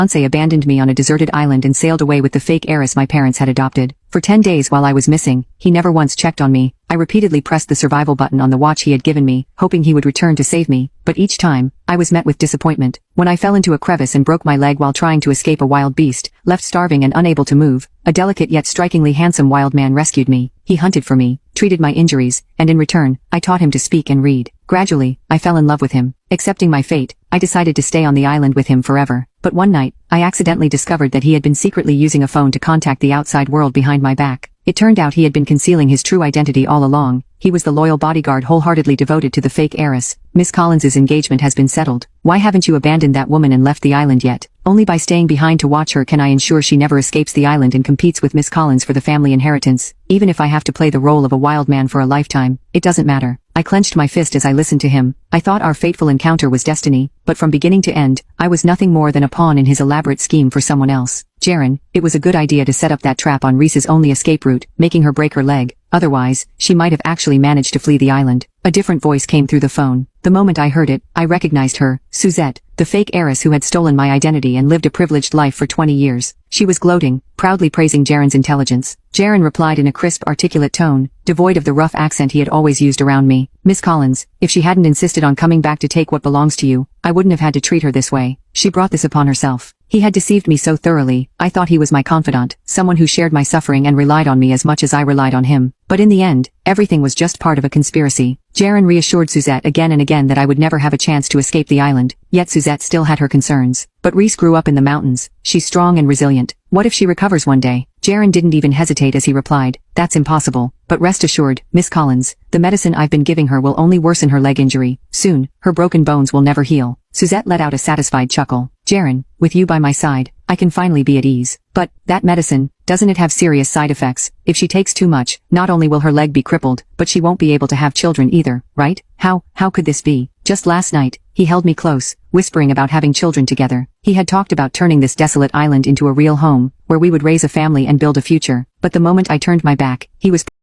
fiancé abandoned me on a deserted island and sailed away with the fake heiress my parents had adopted. For 10 days while I was missing, he never once checked on me. I repeatedly pressed the survival button on the watch he had given me, hoping he would return to save me, but each time, I was met with disappointment. When I fell into a crevice and broke my leg while trying to escape a wild beast, left starving and unable to move, a delicate yet strikingly handsome wild man rescued me. He hunted for me, treated my injuries, and in return, I taught him to speak and read. Gradually, I fell in love with him. Accepting my fate, I decided to stay on the island with him forever. But one night, I accidentally discovered that he had been secretly using a phone to contact the outside world behind my back. It turned out he had been concealing his true identity all along. He was the loyal bodyguard wholeheartedly devoted to the fake heiress. Miss Collins's engagement has been settled. Why haven't you abandoned that woman and left the island yet? Only by staying behind to watch her can I ensure she never escapes the island and competes with Miss Collins for the family inheritance. Even if I have to play the role of a wild man for a lifetime, it doesn't matter. I clenched my fist as I listened to him. I thought our fateful encounter was destiny, but from beginning to end, I was nothing more than a pawn in his elaborate scheme for someone else. Jaren, it was a good idea to set up that trap on Reese's only escape route, making her break her leg. Otherwise, she might have actually managed to flee the island. A different voice came through the phone. The moment I heard it, I recognized her, Suzette, the fake heiress who had stolen my identity and lived a privileged life for 20 years. She was gloating, proudly praising Jaren's intelligence. Jaren replied in a crisp, articulate tone, devoid of the rough accent he had always used around me. Miss Collins, if she hadn't insisted on coming back to take what belongs to you, I wouldn't have had to treat her this way. She brought this upon herself. He had deceived me so thoroughly. I thought he was my confidant, someone who shared my suffering and relied on me as much as I relied on him. But in the end, everything was just part of a conspiracy. Jaren reassured Suzette again and again that I would never have a chance to escape the island, yet Suzette still had her concerns. But Reese grew up in the mountains. She's strong and resilient. What if she recovers one day? Jaren didn't even hesitate as he replied, that's impossible. But rest assured, Miss Collins, the medicine I've been giving her will only worsen her leg injury. Soon, her broken bones will never heal. Suzette let out a satisfied chuckle. Jaren, with you by my side, I can finally be at ease. But, that medicine, doesn't it have serious side effects? If she takes too much, not only will her leg be crippled, but she won't be able to have children either, right? How could this be? Just last night, he held me close, whispering about having children together. He had talked about turning this desolate island into a real home, where we would raise a family and build a future. But the moment I turned my back, he was